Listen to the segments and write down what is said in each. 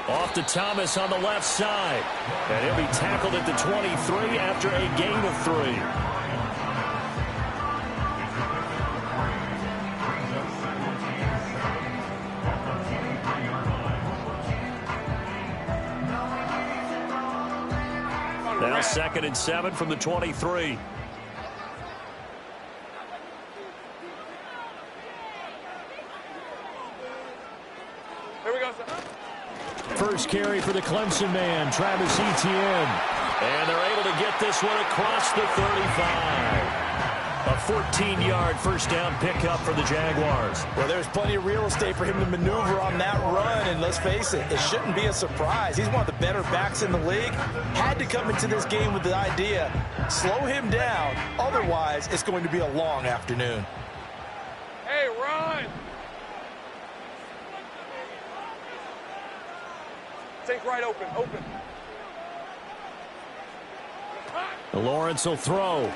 Off to Thomas on the left side. And he'll be tackled at the 23 after a gain of 3. Now 2nd and 7 from the 23. First carry for the Clemson man, Travis Etienne. And they're able to get this one across the 35. A 14-yard first down pickup for the Jaguars. Well, there's plenty of real estate for him to maneuver on that run, and let's face it, it shouldn't be a surprise. He's one of the better backs in the league. Had to come into this game with the idea, slow him down, otherwise it's going to be a long afternoon. Hey, run! Take right open, open. Lawrence will throw.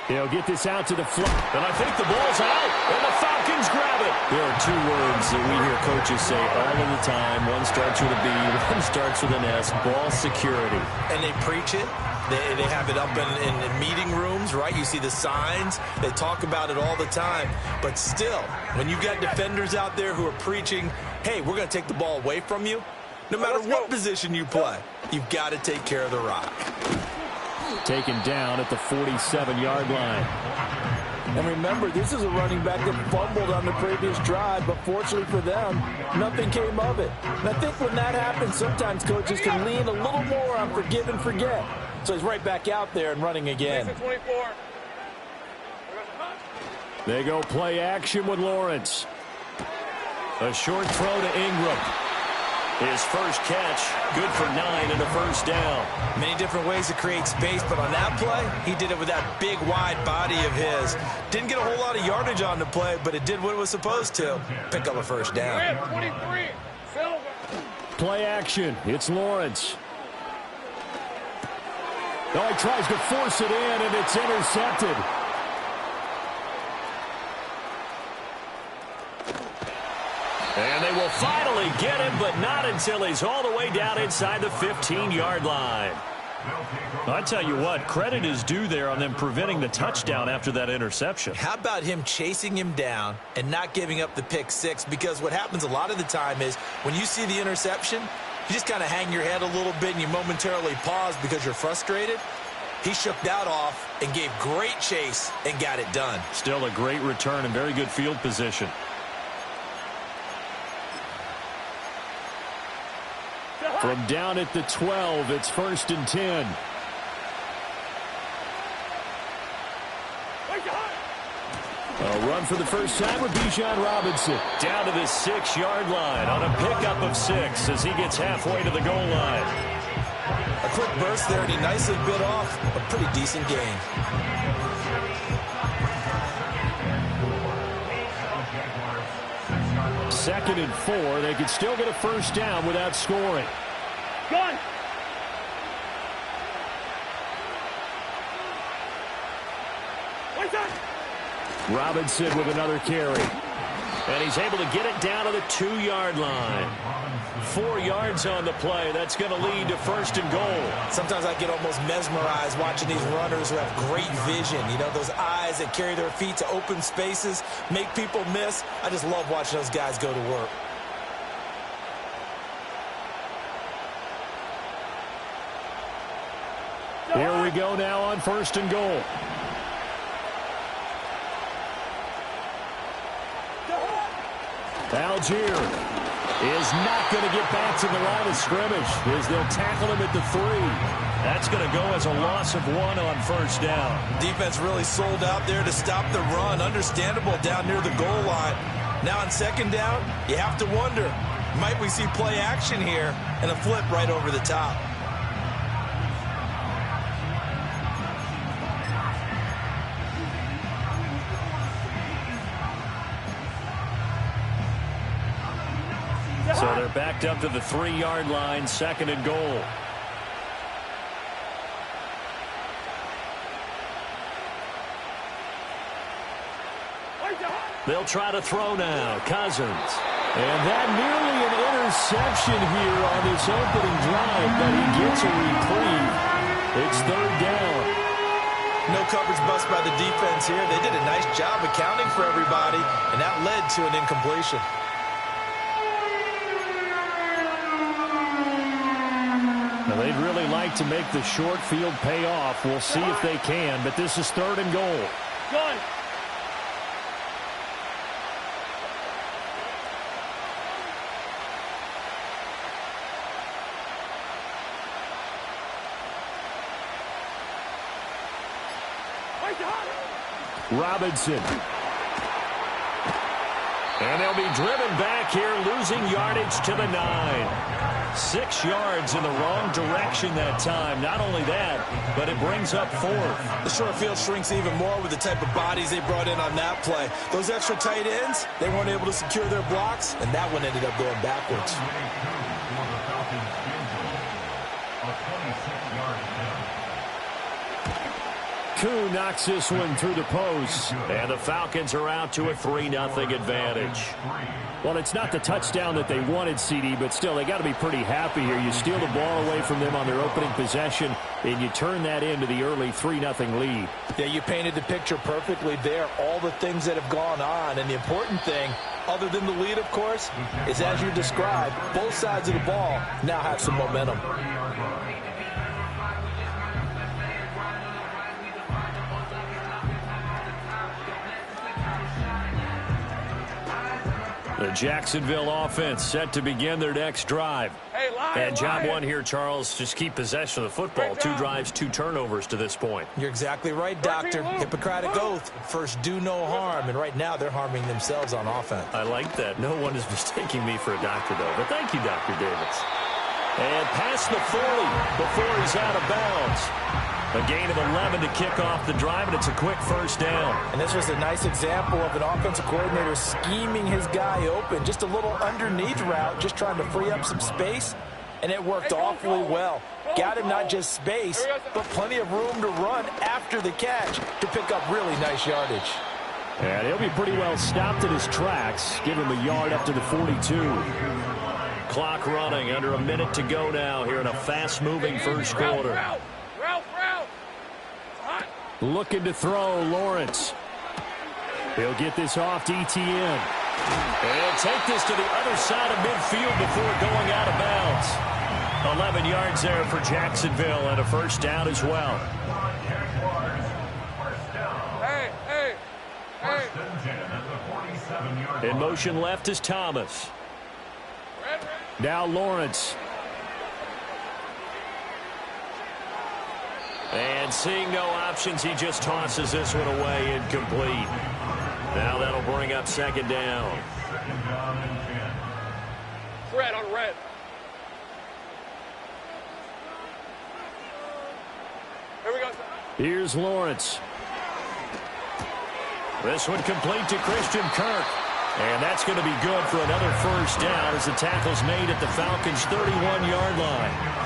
He'll get this out to the flat. And I think the ball's out. And the Falcons grab it. There are 2 words that we hear coaches say all of the time. One starts with a B, one starts with an S. Ball security. And they preach it. They have it up in meeting rooms, right? You see the signs. They talk about it all the time. But still, when you've got defenders out there who are preaching, hey, we're going to take the ball away from you, no matter what position you play, you've got to take care of the rock. Taken down at the 47-yard line. And remember, this is a running back that fumbled on the previous drive, but fortunately for them, nothing came of it. And I think when that happens, sometimes coaches can lean a little more on forgive and forget. So he's right back out there and running again. They go play action with Lawrence. A short throw to Ingram. His first catch, good for 9 and a first down. Many different ways to create space, but on that play, he did it with that big, wide body of his. Didn't get a whole lot of yardage on the play, but it did what it was supposed to. Pick up a first down. 23, Silver. Play action. It's Lawrence. Oh, he tries to force it in, and it's intercepted. And they will finally get him, but not until he's all the way down inside the 15-yard line. I tell you what, credit is due there on them preventing the touchdown after that interception. How about him chasing him down and not giving up the pick 6? Because what happens a lot of the time is when you see the interception, you just kind of hang your head a little bit and you momentarily pause because you're frustrated. He shook that off and gave great chase and got it done. Still a great return and very good field position. From down at the 12, it's 1st and 10. A run for the first time with Bijan Robinson. Down to the 6-yard line on a pickup of 6 as he gets halfway to the goal line. A quick burst there, and he nicely bit off a pretty decent gain. Second and 4. They could still get a first down without scoring. Gun. Robinson with another carry. And he's able to get it down to the 2-yard line. 4 yards on the play. That's going to lead to 1st and goal. Sometimes I get almost mesmerized watching these runners who have great vision. You know, those eyes that carry their feet to open spaces, make people miss. I just love watching those guys go to work. Here we go now on 1st and goal. Algier is not going to get back to the line of scrimmage as they'll tackle him at the 3. That's going to go as a loss of 1 on 1st down. Defense really sold out there to stop the run. Understandable down near the goal line. Now on 2nd down, you have to wonder, might we see play action here and a flip right over the top? So they're backed up to the 3-yard line, 2nd and goal. They'll try to throw now. Cousins. And that nearly an interception here on this opening drive, but he gets a reprieve. It's third down. No coverage bust by the defense here. They did a nice job accounting for everybody, and that led to an incompletion. Now, they'd really like to make the short field pay off. We'll see if they can, but this is third and goal. Gun. Robinson. And they'll be driven back here, losing yardage to the 9. 6 yards in the wrong direction that time. Not only that, but it brings up fourth. The short field shrinks even more with the type of bodies they brought in on that play. Those extra tight ends, they weren't able to secure their blocks, and that one ended up going backwards. Koo knocks this one through the post, and the Falcons are out to a 3-0 advantage. Well, it's not the touchdown that they wanted, CD, but still, they got to be pretty happy here. You steal the ball away from them on their opening possession, and you turn that into the early 3-0 lead. Yeah, you painted the picture perfectly there, all the things that have gone on, and the important thing, other than the lead, of course, is as you described, both sides of the ball now have some momentum. The Jacksonville offense set to begin their next drive. Hey, And job one here, Charles, just keep possession of the football. 2 drives, 2 turnovers to this point. You're exactly right, Doctor. Hippocratic oath. First, do no harm. And right now, they're harming themselves on offense. I like that. No one is mistaking me for a doctor, though. But thank you, Dr. Davis. And past the 40 before he's out of bounds. A gain of 11 to kick off the drive, and it's a quick first down. And this was a nice example of an offensive coordinator scheming his guy open. Just a little underneath route, just trying to free up some space, and it worked awfully well. Got him not just space, but plenty of room to run after the catch to pick up really nice yardage. And he'll be pretty well stopped in his tracks. Give him a yard up to the 42. Clock running, under a minute to go now here in a fast-moving first quarter. Route. Looking to throw, Lawrence. He'll get this off to ETN. And he'll take this to the other side of midfield before going out of bounds. 11 yards there for Jacksonville and a first down as well. Hey. In motion left is Thomas. Now Lawrence. And seeing no options, he just tosses this one away, incomplete. Now that'll bring up second down. Red on red. Here we go. Here's Lawrence. This one complete to Christian Kirk. And that's going to be good for another first down as the tackle's made at the Falcons' 31-yard line.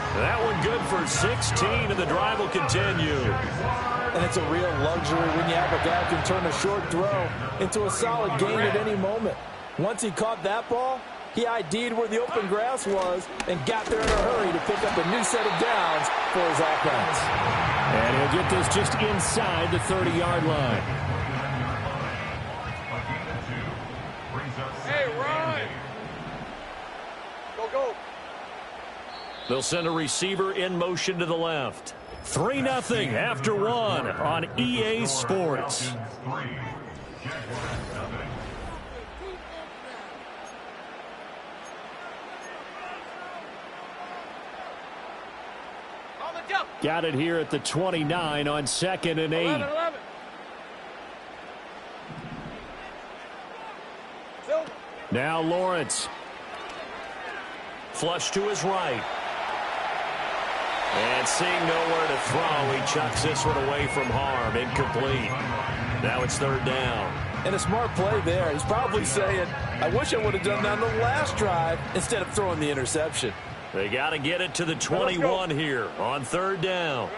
That one good for 16, and the drive will continue. And it's a real luxury when you have a guy who can turn a short throw into a solid gain at any moment. Once he caught that ball, he ID'd where the open grass was and got there in a hurry to pick up a new set of downs for his offense. And he'll get this just inside the 30-yard line. Hey, Ryan. Go. They'll send a receiver in motion to the left. 3-0 after one on EA Sports. Got it here at the 29 on 2nd and 8. 11. Now Lawrence. Flush to his right. And seeing nowhere to throw, he chucks this one away from harm. Incomplete. Now it's third down. And a smart play there. He's probably saying, I wish I would have done that on the last drive instead of throwing the interception. They got to get it to the 21 here on third down.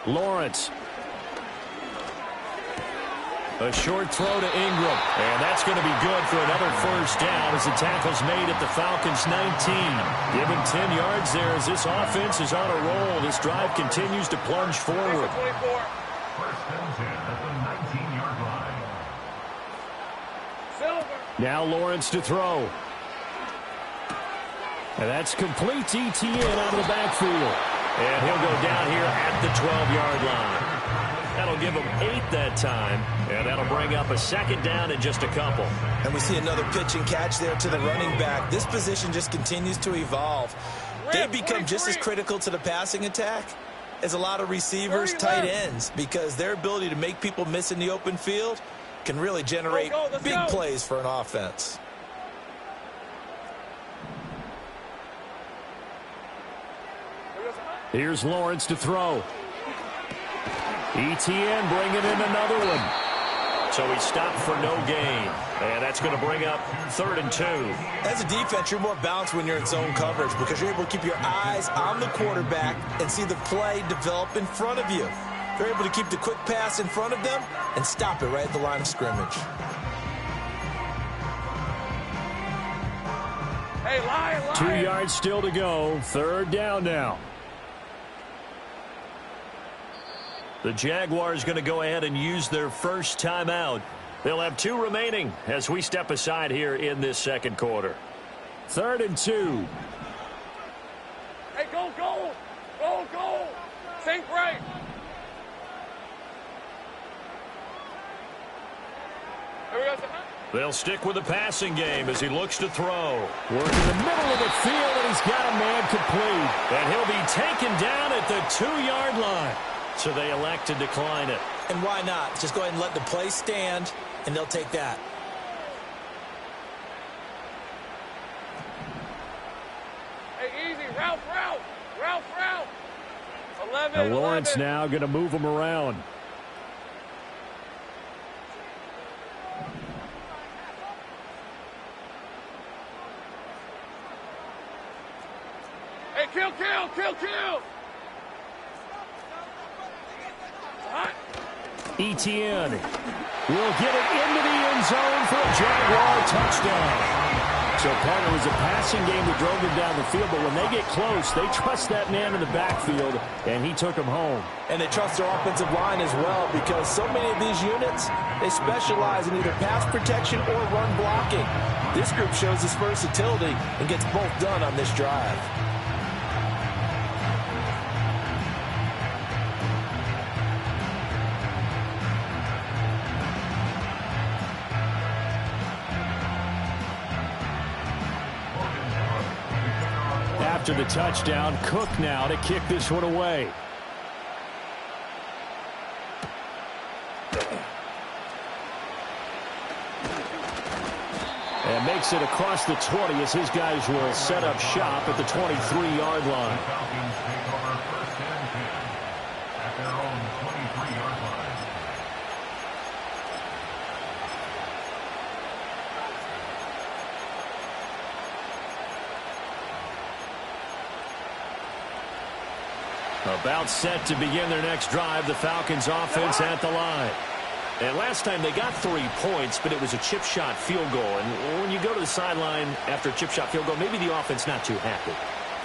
Lawrence. A short throw to Ingram. And that's going to be good for another first down as the tackle's made at the Falcons' 19. Give him 10 yards there as this offense is on a roll. This drive continues to plunge forward. First and 10 at the 19-yard line. Now Lawrence to throw. And that's complete to ETN out of the backfield. And he'll go down here at the 12-yard line. That'll give him 8 that time, and that'll bring up a second down in just a couple. And we see another pitch and catch there to the running back. This position just continues to evolve. They become just as critical to the passing attack as a lot of receivers, tight ends, because their ability to make people miss in the open field can really generate big plays for an offense. Here's Lawrence to throw. ETN bringing in another one. So he stopped for no gain. And that's going to bring up 3rd and 2. As a defense, you're more balanced when you're in zone coverage because you're able to keep your eyes on the quarterback and see the play develop in front of you. They're able to keep the quick pass in front of them and stop it right at the line of scrimmage. Hey, lie. 2 yards still to go. 3rd down now. The Jaguars going to go ahead and use their first timeout. They'll have 2 remaining as we step aside here in this second quarter. 3rd and 2. Hey, go. Sink right. Here we go. They'll stick with the passing game as he looks to throw. Work in the middle of the field, and he's got a man complete. And he'll be taken down at the 2-yard line. So they elect to decline it. And why not? Just go ahead and let the play stand, and they'll take that. Hey, easy. Route. 11. Now Lawrence now going to move him around. Hey, kill. ETN will get it into the end zone for a Jaguar touchdown. So, partner, it was a passing game that drove him down the field, but when they get close, they trust that man in the backfield, and he took him home. And they trust their offensive line as well because so many of these units, they specialize in either pass protection or run blocking. This group shows its versatility and gets both done on this drive. After the touchdown, Cook now to kick this one away. And makes it across the 20 as his guys will set up shop at the 23-yard line. Falcons take over 1st and 10 at their own 23-yard line. About set to begin their next drive, the Falcons offense at the line. And last time they got 3 points, but it was a chip shot field goal. And when you go to the sideline after a chip shot field goal, maybe the offense not too happy.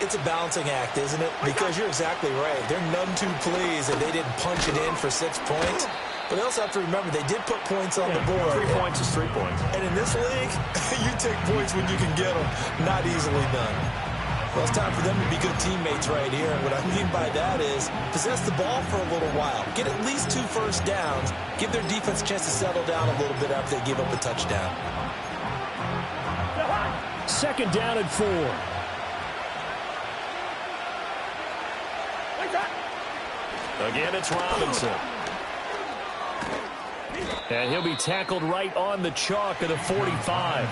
It's a balancing act, isn't it? Because you're exactly right. They're none too pleased that they didn't punch it in for 6 points. But they also have to remember they did put points on the board. 3 points is 3 points. And in this league, you take points when you can get them. Not easily done. Well, it's time for them to be good teammates right here. And what I mean by that is possess the ball for a little while. Get at least 2 first downs. Give their defense a chance to settle down a little bit after they give up a touchdown. 2nd down and 4. Again, it's Robinson. And he'll be tackled right on the chalk of the 45.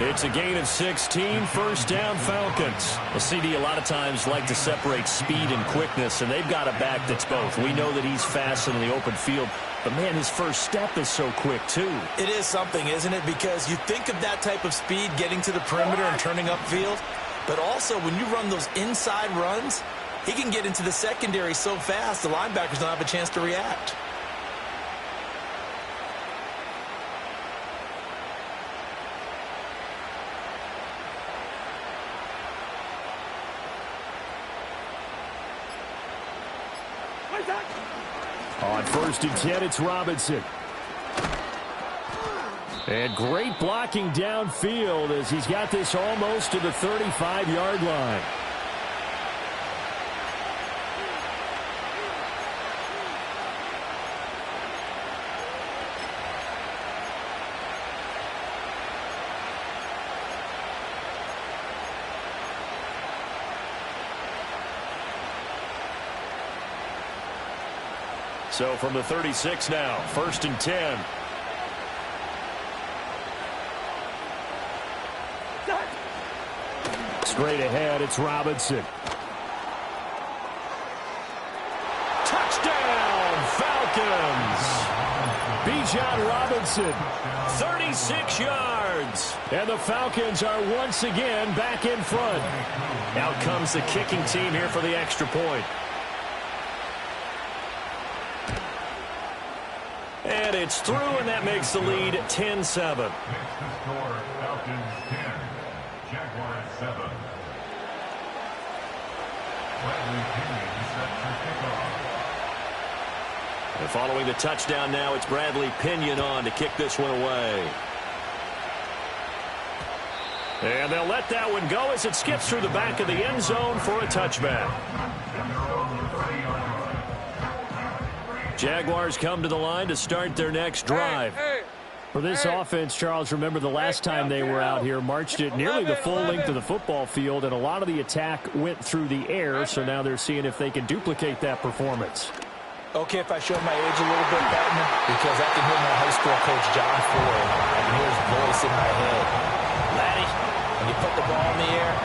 It's a gain of 16, 1st down Falcons. Well, CD, a lot of times like to separate speed and quickness, and they've got a back that's both. We know that he's fast in the open field, but, man, his first step is so quick, too. It is something, isn't it? Because you think of that type of speed getting to the perimeter and turning upfield, but also when you run those inside runs, he can get into the secondary so fast the linebackers don't have a chance to react. On 1st and 10, it's Robinson. And great blocking downfield as he's got this almost to the 35-yard line. So from the 36 now, 1st and 10. Straight ahead, it's Robinson. Touchdown, Falcons! Bijan Robinson, 36 yards. And the Falcons are once again back in front. Out comes the kicking team here for the extra point. And it's through, and that makes the lead 10-7. Makes the score Falcons 10, Jaguars 7. Bradley Pinion set for kickoff. And following the touchdown now, it's Bradley Pinion on to kick this one away. And they'll let that one go as it skips through the back of the end zone for a touchback. Jaguars come to the line to start their next drive. For this offense, Charles, remember the last time they were out here, marched it nearly the full length of the football field, and a lot of the attack went through the air, so now they're seeing if they can duplicate that performance. Okay, if I show my age a little bit, Batman, because I can hear my high school coach, John Ford. I can hear his voice in my head. Laddie, when you put the ball in the air,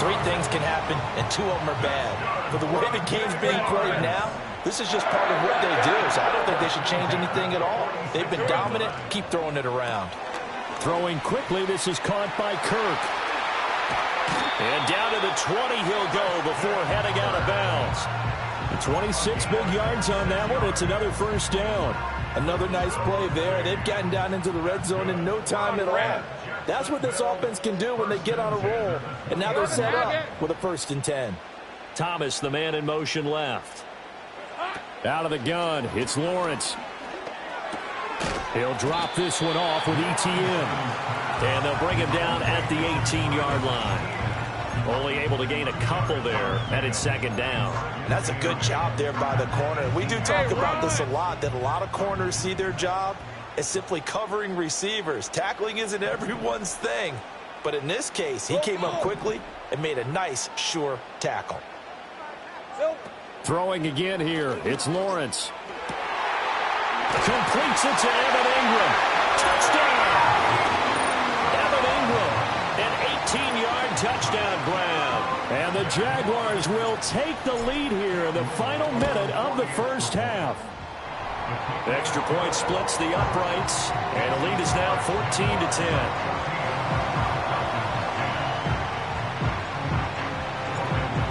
3 things can happen, and 2 of them are bad. For the way the game's being played now, this is just part of what they do, so I don't think they should change anything at all. They've been dominant. Keep throwing it around. Throwing quickly, this is caught by Kirk. And down to the 20 he'll go before heading out of bounds. 26 big yards on that one. It's another first down. Another nice play there. They've gotten down into the red zone in no time at all. That's what this offense can do when they get on a roll. And now they're set up with a 1st and 10. Thomas, the man in motion left. Out of the gun, it's Lawrence. He'll drop this one off with ETN. And they'll bring him down at the 18-yard line. Only able to gain a couple there, and it's 2nd down. That's a good job there by the corner. We do talk about this a lot, that a lot of corners see their job as simply covering receivers. Tackling isn't everyone's thing. But in this case, he came up quickly and made a nice, sure tackle. Throwing again here, it's Lawrence. Completes it to Evan Ingram. Touchdown! Evan Ingram, an 18-yard touchdown grab. And the Jaguars will take the lead here in the final minute of the first half. Extra point splits the uprights, and the lead is now 14-10.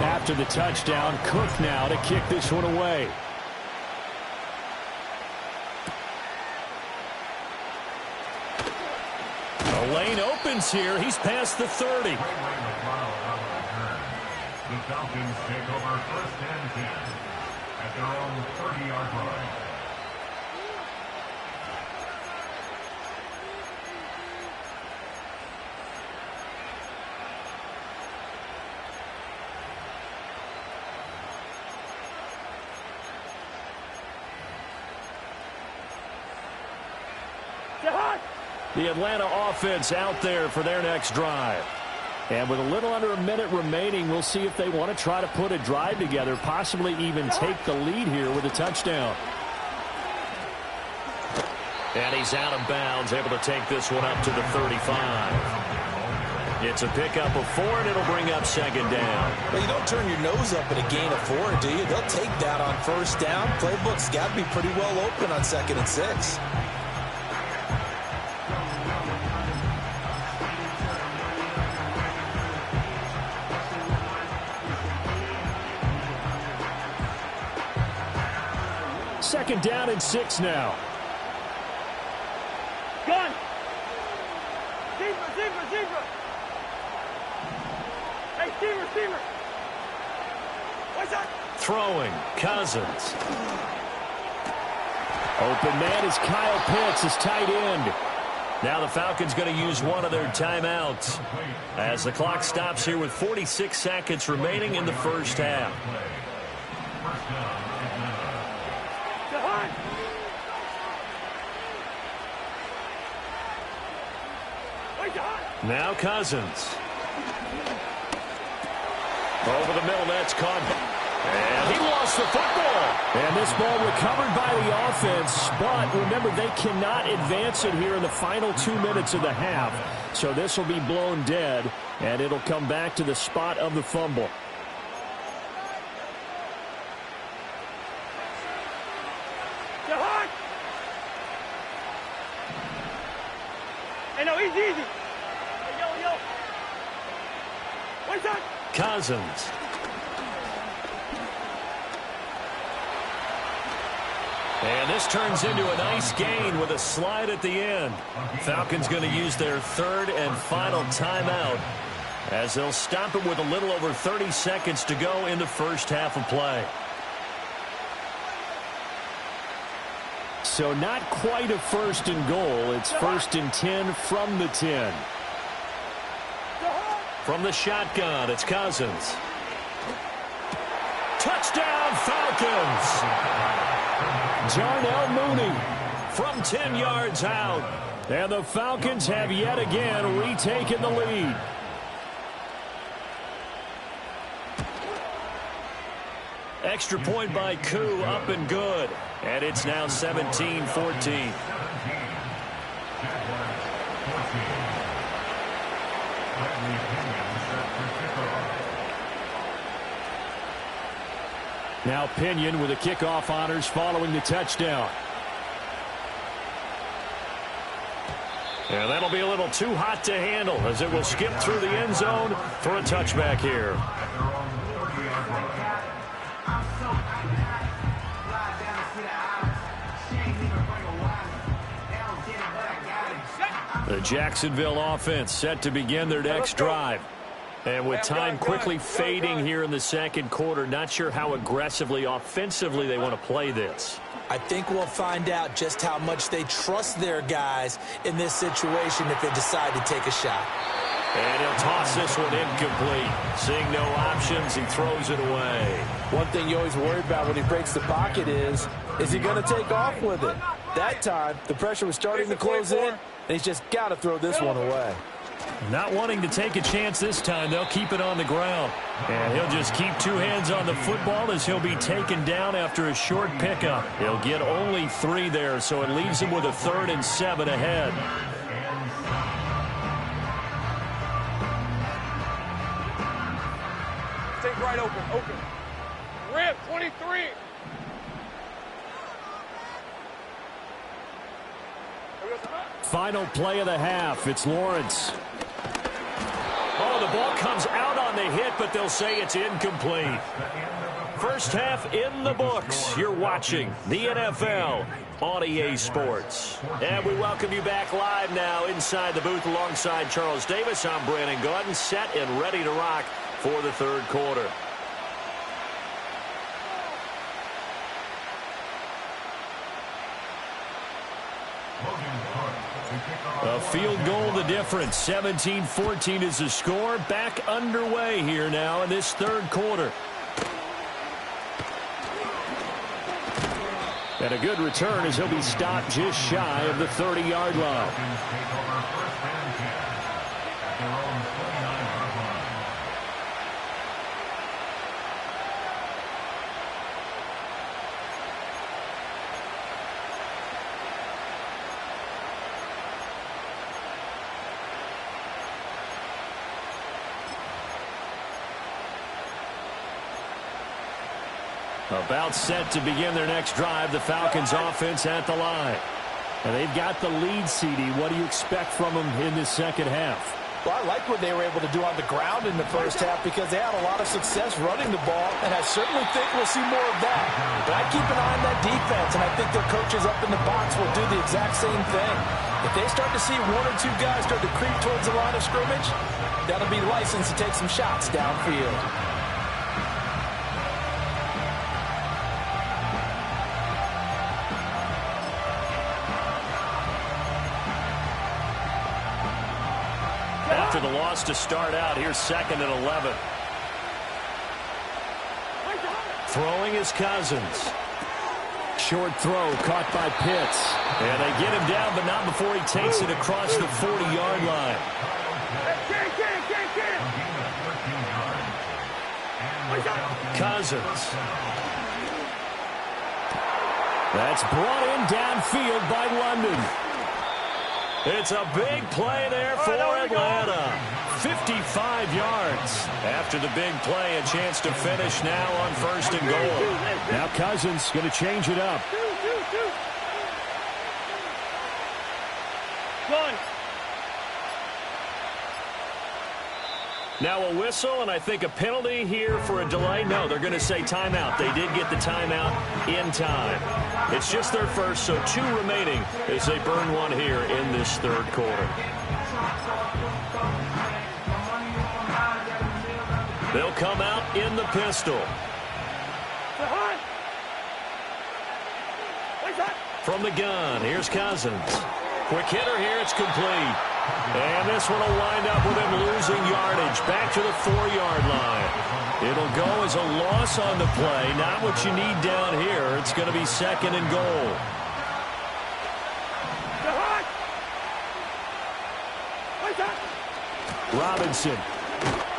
After the touchdown, Cook now to kick this one away. The lane opens here. He's past the 30. The Falcons take over 1st and 10 at their own 30-yard line. The Atlanta offense out there for their next drive. And with a little under a minute remaining, we'll see if they want to try to put a drive together, possibly even take the lead here with a touchdown. And he's out of bounds, able to take this one up to the 35. It's a pickup of 4, and it'll bring up 2nd down. Well, you don't turn your nose up at a gain of 4, do you? They'll take that on 1st down. Playbook's got to be pretty well open on 2nd and 6. Second down and 6 now. Gun! Receiver! Hey, receiver! Watch Throwing, Cousins. Open man is Kyle Pitts, his tight end. Now the Falcons going to use one of their timeouts as the clock stops here with 46 seconds remaining in the first half. Now Cousins. Over the middle, that's caught. And he lost the football. And this ball recovered by the offense. But remember, they cannot advance it here in the final 2 minutes of the half. So this will be blown dead, and it'll come back to the spot of the fumble. Hey, no, easy. Hey, yo. What's that? Cousins. And this turns into a nice gain with a slide at the end. Falcons going to use their third and final timeout as they'll stop it with a little over 30 seconds to go in the first half of play. So not quite a first and goal. It's first and 10 from the 10. From the shotgun, it's Cousins. Touchdown, Falcons! Darnell Mooney from 10 yards out. And the Falcons have yet again retaken the lead. Extra point by Koo, up and good. And it's now 17-14. Now Pinion with the kickoff honors following the touchdown. And that'll be a little too hot to handle as it will skip through the end zone for a touchback here. The Jacksonville offense set to begin their next drive. And with time quickly fading here in the second quarter, not sure how aggressively, offensively they want to play this. I think we'll find out just how much they trust their guys in this situation if they decide to take a shot. And he'll toss this one incomplete. Seeing no options, he throws it away. One thing you always worry about when he breaks the pocket is he going to take off with it? That time, the pressure was starting to close in, and he's just got to throw this one away. Not wanting to take a chance this time, they'll keep it on the ground. And he'll just keep two hands on the football as he'll be taken down after a short pickup. He'll get only 3 there, so it leaves him with a 3rd and 7 ahead. Take right open. Rip, 23. Final play of the half. It's Lawrence. Oh, the ball comes out on the hit, but they'll say it's incomplete. First half in the books. You're watching the NFL on EA Sports. And we welcome you back live now inside the booth alongside Charles Davis. I'm Brandon Gaudin, set and ready to rock for the third quarter. A field goal the difference. 17-14 is the score. Back underway here now in this third quarter. And a good return as he'll be stopped just shy of the 30-yard line. About set to begin their next drive, the Falcons offense at the line. And they've got the lead, CD. What do you expect from them in this second half? Well, I like what they were able to do on the ground in the first half because they had a lot of success running the ball, and I certainly think we'll see more of that. But I keep an eye on that defense, and I think their coaches up in the box will do the exact same thing. If they start to see 1 or 2 guys start to creep towards the line of scrimmage, that'll be licensed to take some shots downfield. after the loss to start out. Here's 2nd and 11. Throwing is Cousins. Short throw caught by Pitts. And they get him down, but not before he takes it across the 40-yard line. Cousins. That's brought in downfield by London. It's a big play there for Atlanta. 55 yards. After the big play, a chance to finish now on 1st and goal. Now Cousins going to change it up. One. Now a whistle, and I think a penalty here for a delay. No, they're going to say timeout. They did get the timeout in time. It's just their first, so 2 remaining as they burn one here in this 3rd quarter. They'll come out in the pistol. From the gun, here's Cousins. Quick hitter here, it's complete. And this one will wind up with him losing yardage back to the 4-yard line. It'll go as a loss on the play. Not what you need down here. It's going to be 2nd and goal. Robinson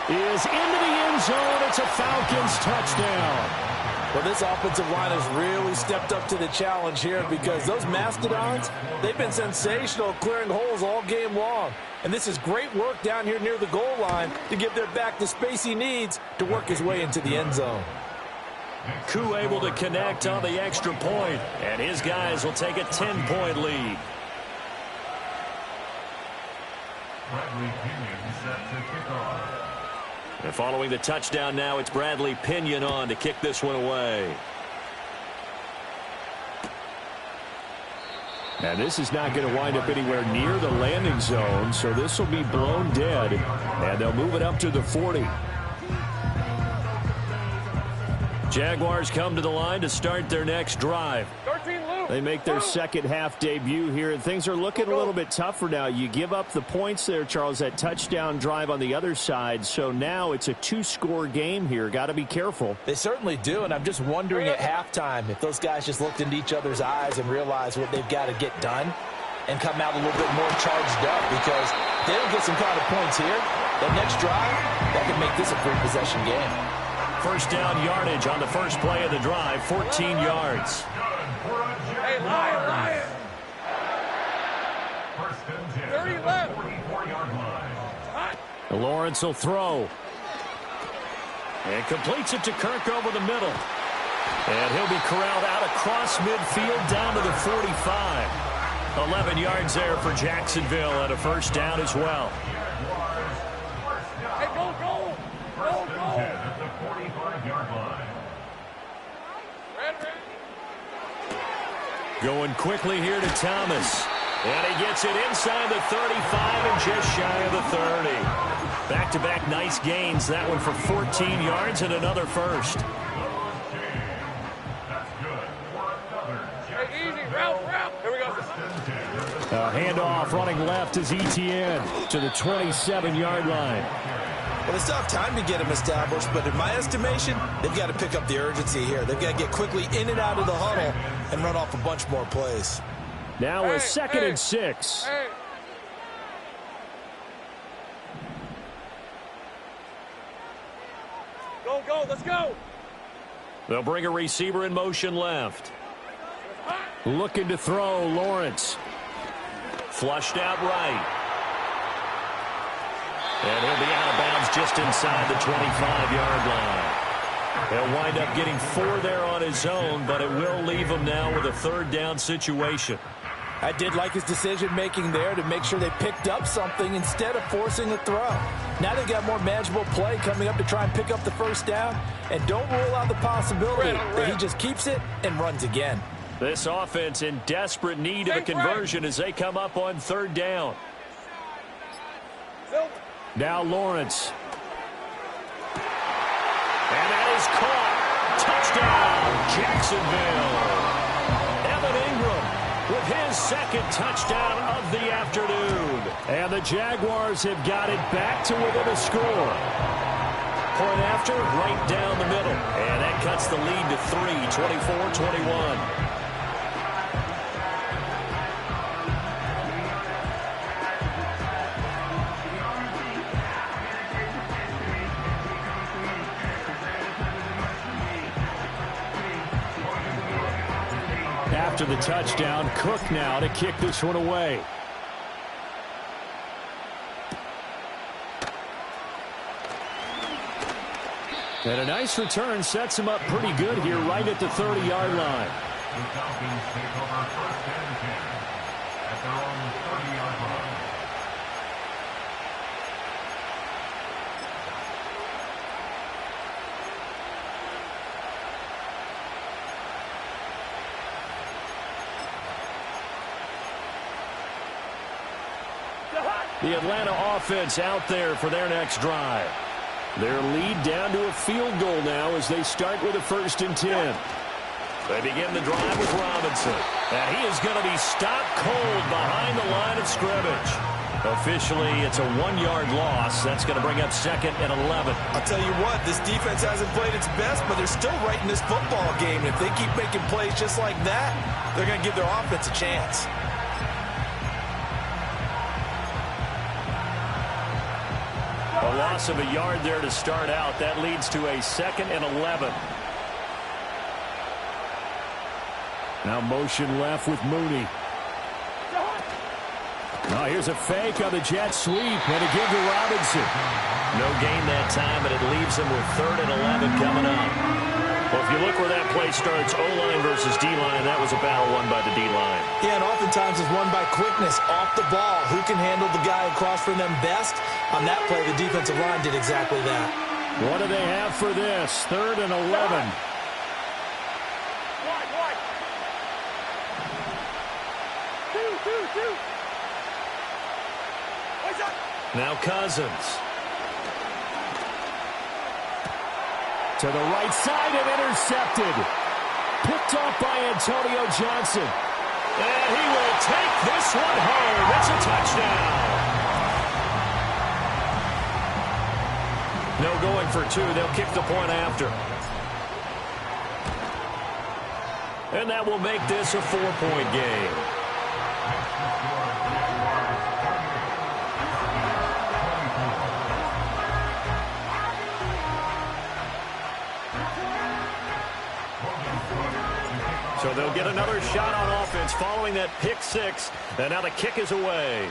is into the end zone. It's a Falcons touchdown. Well, this offensive line has really stepped up to the challenge here because those Mastodons, they've been sensational clearing holes all game long. And this is great work down here near the goal line to give their back the space he needs to work his way into the end zone. Koo able to connect on the extra point, and his guys will take a 10-point lead. Bradley Pinion set to kick off. And following the touchdown now, it's Bradley Pinion on to kick this one away. And this is not going to wind up anywhere near the landing zone, so this will be blown dead, and they'll move it up to the 40. Jaguars come to the line to start their next drive. They make their second half debut here, and things are looking a little bit tougher now. You give up the points there, Charles, that touchdown drive on the other side, so now it's a 2-score game here. Got to be careful. They certainly do, and I'm just wondering at halftime if those guys just looked into each other's eyes and realized what they've got to get done and come out a little bit more charged up, because they don't get some kind of points here. That next drive, that could make this a 3-possession game. First down yardage on the first play of the drive, 14 yards. Hey, Lion. First and 10. 30 left. 44-yard line. Lawrence will throw. And completes it to Kirk over the middle. And he'll be corralled out across midfield down to the 45. 11 yards there for Jacksonville and a first down as well. Hey, go. First and 10 at the 45-yard line. Red. Going quickly here to Thomas. And he gets it inside the 35 and just shy of the 30. Back-to-back nice gains. That one for 14 yards and another first. That's good for another. Hey, easy. Route. Here we go. Handoff running left is Etienne to the 27-yard line. Well, they still have time to get him established, but in my estimation, they've got to pick up the urgency here. They've got to get quickly in and out of the huddle and run off a bunch more plays. Now a 2nd and 6. Hey. Go. Let's go. They'll bring a receiver in motion left. Looking to throw, Lawrence. Flushed out right. And he'll be out of bounds just inside the 25-yard line. He'll wind up getting 4 there on his own, but it will leave him now with a 3rd down situation. I did like his decision-making there to make sure they picked up something instead of forcing a throw. Now they've got more manageable play coming up to try and pick up the first down, and don't rule out the possibility that he just keeps it and runs again. This offense in desperate need of a conversion as they come up on 3rd down. Now Lawrence. And that is caught. Touchdown, Jacksonville. Evan Ingram with his second touchdown of the afternoon. And the Jaguars have got it back to within a score. Point after, right down the middle. And that cuts the lead to 3, 24-21. After the touchdown, Cook now to kick this one away. And a nice return sets him up pretty good here right at the 30-yard line. The Falcons take over 1st and 10 at their own 30-yard line. The Atlanta offense out there for their next drive. Their lead down to a field goal now as they start with a 1st and 10. They begin the drive with Robinson. And he is going to be stopped cold behind the line of scrimmage. Officially, it's a 1-yard loss. That's going to bring up 2nd and 11. I'll tell you what, this defense hasn't played its best, but they're still right in this football game. If they keep making plays just like that, they're going to give their offense a chance. A loss of a yard there to start out. That leads to a 2nd and 11. Now motion left with Mooney. Now here's a fake on the jet sweep and a give to Robinson. No gain that time, but it leaves him with 3rd and 11 coming up. Well, if you look where that play starts, O-line versus D-line, that was a battle won by the D-line. Yeah, and oftentimes it's won by quickness off the ball. Who can handle the guy across from them best? On that play, the defensive line did exactly that. What do they have for this? 3rd and 11. Wide. 2. What's up? Now Cousins. To the right side and intercepted. Picked off by Antonio Johnson. And he will take this one home. It's a touchdown. No going for 2. They'll kick the point after. And that will make this a 4-point game. So they'll get another shot on offense following that pick 6. And now the kick is away.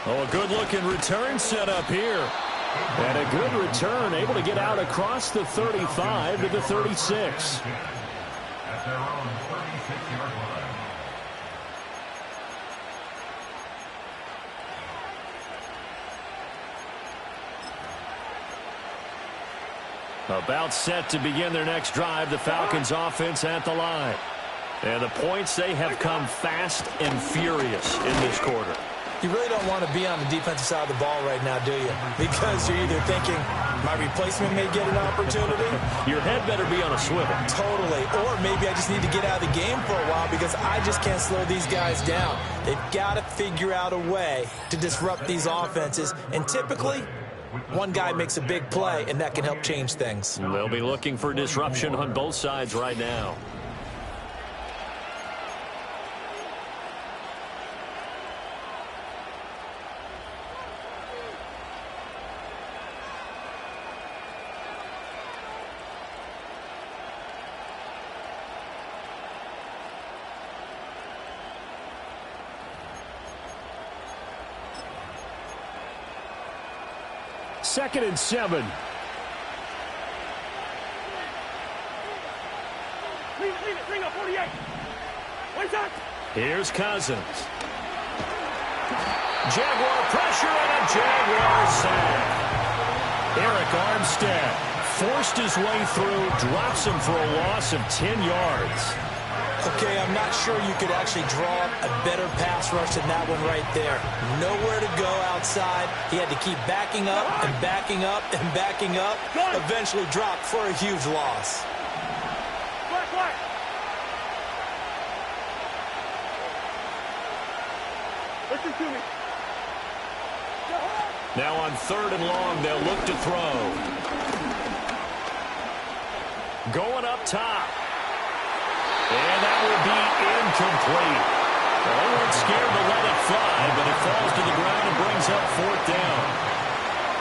Oh, a good-looking return set up here. And a good return, able to get out across the 35 to the 36. At their own 36-yard line. About set to begin their next drive, the Falcons offense at the line. And the points, they have come fast and furious in this quarter. You really don't want to be on the defensive side of the ball right now, do you? Because you're either thinking, my replacement may get an opportunity. Your head better be on a swivel. Totally. Or maybe I just need to get out of the game for a while because I just can't slow these guys down. They've got to figure out a way to disrupt these offenses. And typically, one guy makes a big play, and that can help change things. They'll be looking for disruption on both sides right now. Second and 7. Bring up 48. What's up? Here's Cousins. Jaguar pressure and a Jaguar sack. Eric Armstead forced his way through, drops him for a loss of 10 yards. Okay, I'm not sure you could actually draw up a better pass rush than that one right there. Nowhere to go outside. He had to keep backing up and backing up and backing up. Eventually dropped for a huge loss. Listen to me. Now on 3rd and long, they'll look to throw. Going up top. And that will be incomplete. They weren't scared to let it fly, but it falls to the ground and brings up 4th down.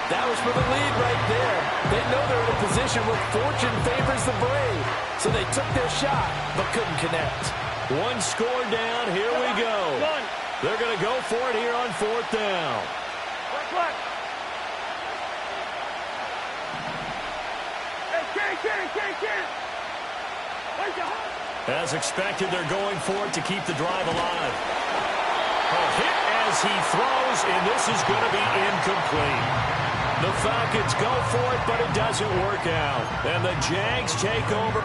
That was for the lead right there. They know they're in a position where fortune favors the brave. So they took their shot, but couldn't connect. One score down. Here we go. They're going to go for it here on 4th down. As expected, they're going for it to keep the drive alive. A hit as he throws, and this is going to be incomplete. The Falcons go for it, but it doesn't work out. And the Jags take over.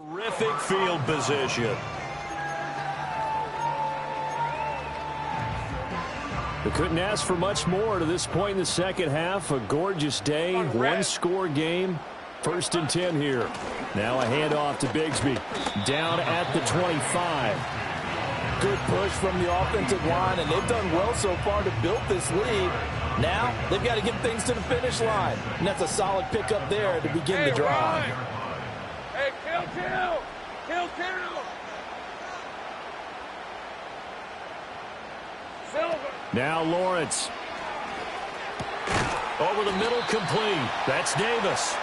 Terrific field position. They couldn't ask for much more to this point in the second half. A gorgeous day, one-score game. 1st and 10 here. Now a handoff to Bigsby. Down at the 25. Good push from the offensive line, and they've done well so far to build this lead. Now they've got to get things to the finish line. And that's a solid pickup there to begin the drive. Hey, kill. Silver. Now Lawrence. Over the middle, complete. That's Davis.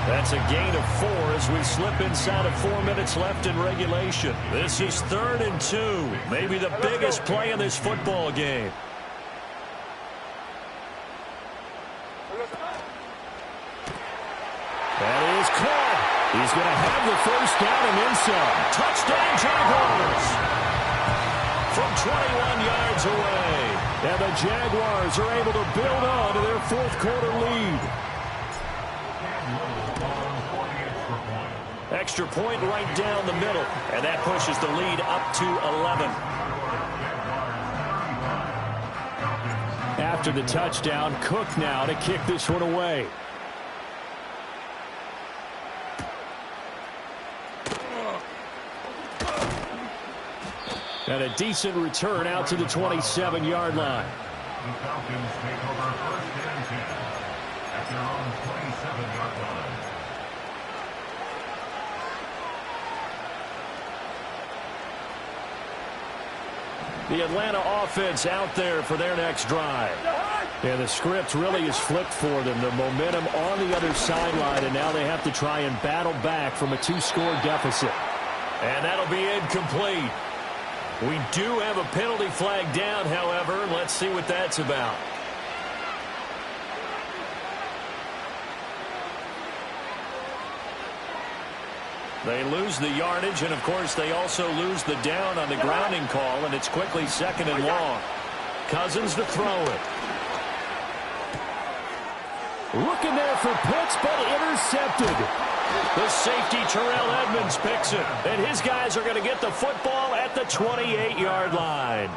That's a gain of 4 as we slip inside of 4 minutes left in regulation. This is 3rd and 2. Maybe the biggest play in this football game. That is caught. He's going to have the 1st down and then some. Touchdown, Jaguars. From 21 yards away. And the Jaguars are able to build on to their 4th quarter lead. Extra point right down the middle. And that pushes the lead up to 11. After the touchdown, Cook now to kick this one away. And a decent return out to the 27-yard line. The Falcons take over 1st and 10 at their own 27-yard line. The Atlanta offense out there for their next drive. And the script really is flipped for them. The momentum on the other sideline, and now they have to try and battle back from a 2-score deficit. And that'll be incomplete. We do have a penalty flag down, however. Let's see what that's about. They lose the yardage, and, of course, they also lose the down on the grounding call, and it's quickly 2nd and long. Cousins to throw it. Looking there for Pitts, but intercepted. The safety, Terrell Edmonds, picks it. And his guys are going to get the football at the 28-yard line.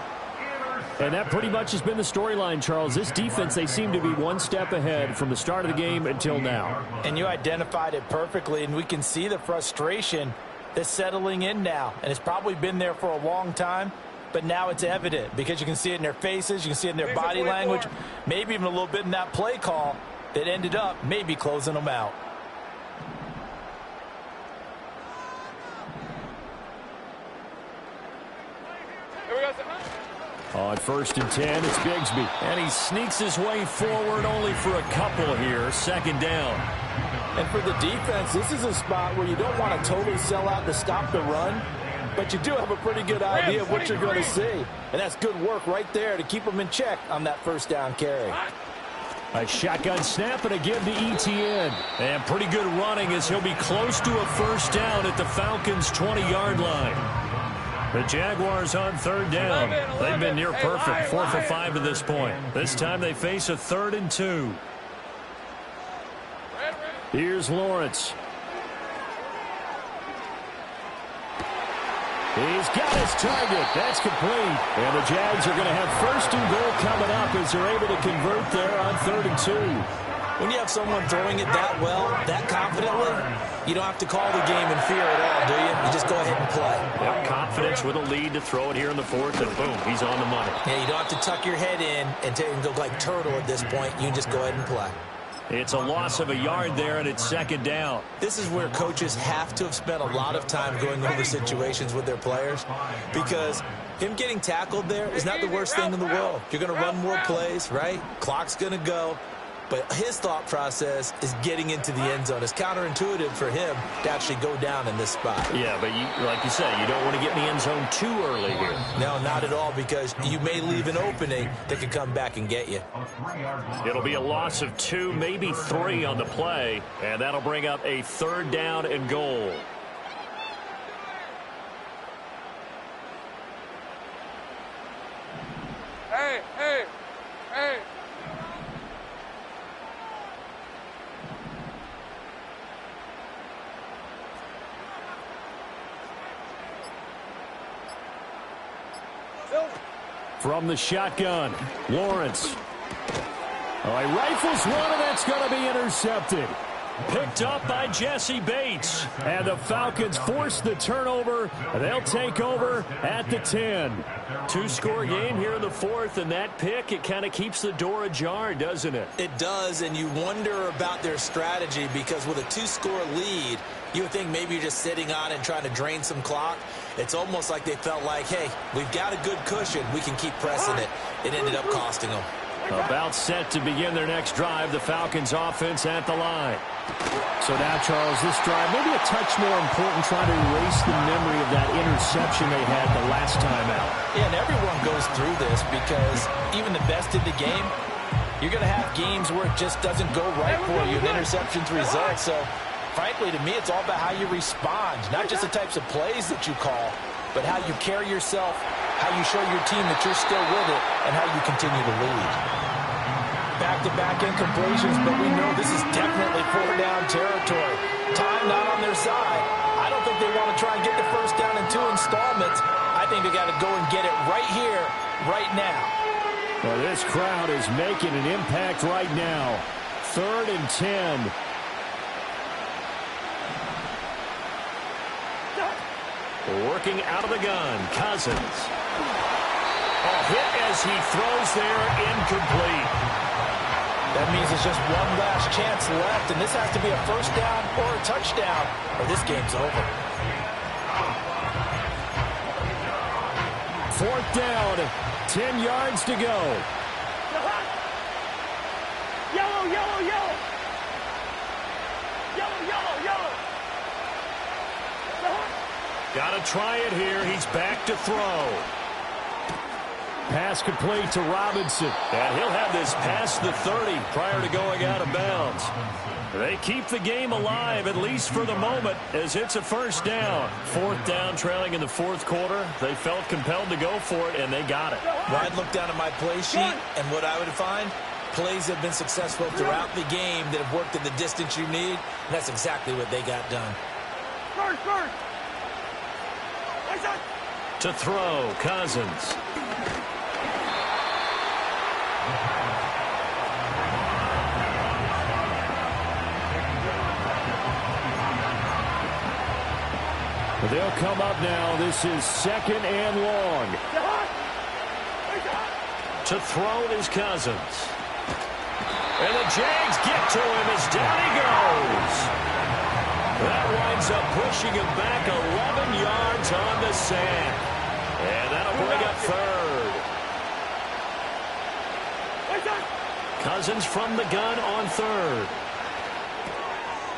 And that pretty much has been the storyline, Charles. This defense, they seem to be one step ahead from the start of the game until now. And you identified it perfectly, and we can see the frustration that's settling in now. And it's probably been there for a long time, but now it's evident because you can see it in their faces, you can see it in their body language, maybe even a little bit in that play call that ended up maybe closing them out. On 1st and 10, it's Bigsby. And he sneaks his way forward only for a couple here. 2nd down. And for the defense, this is a spot where you don't want to totally sell out to stop the run, but you do have a pretty good idea of what you're going to see. And that's good work right there to keep them in check on that 1st down carry. A shotgun snap and a give to ETN. And pretty good running as he'll be close to a 1st down at the Falcons' 20-yard line. The Jaguars on 3rd down. They've been near perfect, 4 for 5 to this point. This time they face a 3rd and 2. Here's Lawrence. He's got his target. That's complete. And the Jags are going to have 1st and goal coming up as they're able to convert there on 3rd and 2. When you have someone throwing it that well, that confidently, you don't have to call the game in fear at all, do you? You just go ahead and play. Yep, confidence with a lead to throw it here in the 4th, and boom, he's on the money. Yeah, you don't have to tuck your head in and go like turtle at this point. You can just go ahead and play. It's a loss of a yard there, and it's 2nd down. This is where coaches have to have spent a lot of time going over situations with their players, because him getting tackled there is not the worst thing in the world. You're going to run more plays, right? Clock's going to go. But his thought process is getting into the end zone. It's counterintuitive for him to actually go down in this spot. Yeah, but like you said, you don't want to get in the end zone too early here. No, not at all, because you may leave an opening that could come back and get you. It'll be a loss of 2, maybe 3 on the play, and that'll bring up a 3rd down and goal. Hey, hey, hey. From the shotgun, Lawrence. He rifles one, and that's going to be intercepted. Picked up by Jesse Bates. And the Falcons force the turnover. They'll take over at the 10. 2-score game here in the 4th, and that pick, it kind of keeps the door ajar, doesn't it? It does, and you wonder about their strategy, because with a 2-score lead, you would think maybe you're just sitting on it and trying to drain some clock. It's almost like they felt like, hey, we've got a good cushion. We can keep pressing it. It ended up costing them. About set to begin their next drive, the Falcons offense at the line. So now, Charles, this drive maybe a touch more important, trying to erase the memory of that interception they had the last time out. Yeah, and everyone goes through this, because even the best in the game, you're going to have games where it just doesn't go right for you, and interceptions result. So, frankly, to me, it's all about how you respond, not just the types of plays that you call, but how you carry yourself, how you show your team that you're still with it, and how you continue to lead. Back-to-back incompletions, but we know this is definitely 4-down territory. Time not on their side. I don't think they want to try and get the 1st down in 2 installments. I think they got to go and get it right here, right now. Well, this crowd is making an impact right now. 3rd and 10. Working out of the gun, Cousins. A hit as he throws there, incomplete. That means it's just one last chance left, and this has to be a 1st down or a touchdown, or this game's over. 4th down, 10 yards to go. Yellow, yellow, yellow. Yellow, yellow, yellow. Got to try it here. He's back to throw. Pass complete to Robinson. And he'll have this past the 30 prior to going out of bounds. They keep the game alive, at least for the moment, as it's a 1st down. 4th down, trailing in the 4th quarter. They felt compelled to go for it, and they got it. Well, I'd look down at my play sheet, and what I would find, plays have been successful throughout the game that have worked at the distance you need, and that's exactly what they got done. First. To throw, Cousins. They'll come up now. This is 2nd and long. To throw is Cousins. And the Jags get to him as down he goes. That winds up pushing him back 11 yards on the sack. And that'll bring up 3rd. Cousins from the gun on 3rd.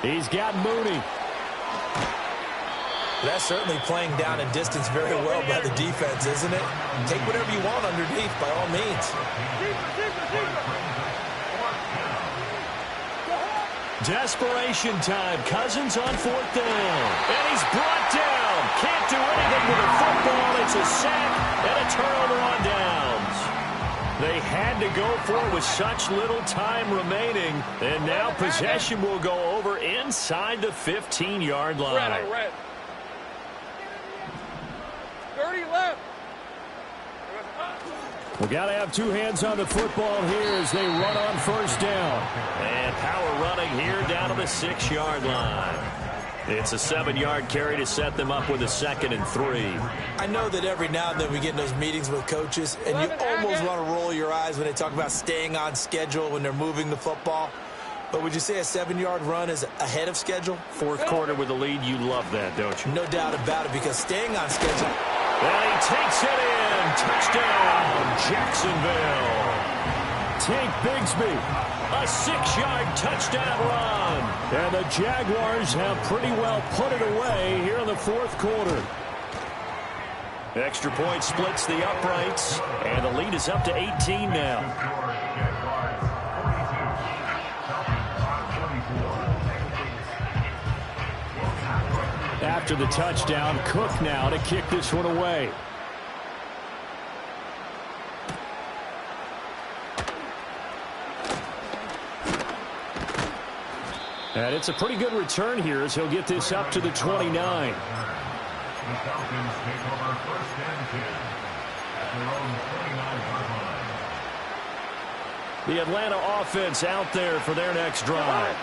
He's got Mooney. That's certainly playing down in distance very well by the defense, isn't it? Take whatever you want underneath, by all means. Desperation time. Cousins on 4th down. And he's brought down. Can't do anything with a football. It's a sack and a turnover on downs. They had to go for it with such little time remaining. And now possession will go over inside the 15-yard line. Red. We got to have two hands on the football here as they run on first down. And power running here down to the 6-yard line. It's a 7-yard carry to set them up with a 2nd and 3. I know that every now and then we get in those meetings with coaches, and you almost want to roll your eyes when they talk about staying on schedule when they're moving the football. But would you say a 7-yard run is ahead of schedule? Fourth quarter with the lead, you love that, don't you? No doubt about it, because staying on schedule. And he takes it in. Touchdown, Jacksonville. Tank Bigsby, a 6-yard touchdown run. And the Jaguars have pretty well put it away here in the fourth quarter. Extra point splits the uprights, and the lead is up to 18 now. After the touchdown, Cook now to kick this one away. And it's a pretty good return here as he'll get this up to the 29. The Falcons take over 1st and 10 at their own 29-yard line. The Atlanta offense out there for their next drive.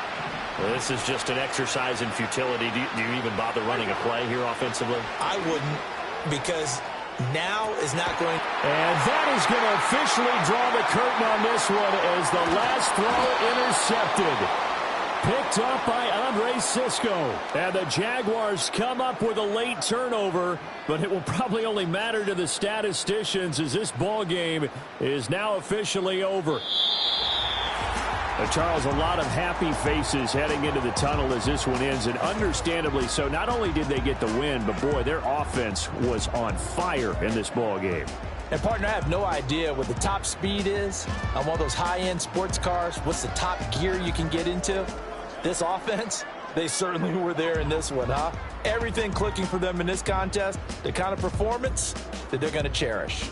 Well, this is just an exercise in futility. Do you even bother running a play here offensively? I wouldn't, because now is not going. And that is going to officially draw the curtain on this one as the last throw intercepted. Picked up by Andre Cisco. And the Jaguars come up with a late turnover, but it will probably only matter to the statisticians as this ball game is now officially over. Charles, a lot of happy faces heading into the tunnel as this one ends, and understandably so. Not only did they get the win, but boy, their offense was on fire in this ball game. And, partner, I have no idea what the top speed is on one of those high-end sports cars. What's the top gear you can get into? This offense, they certainly were there in this one, huh? Everything clicking for them in this contest, the kind of performance that they're going to cherish.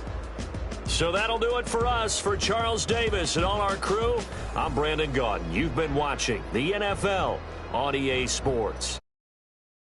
So that'll do it for us. For Charles Davis and all our crew, I'm Brandon Gaudin. You've been watching the NFL on EA Sports.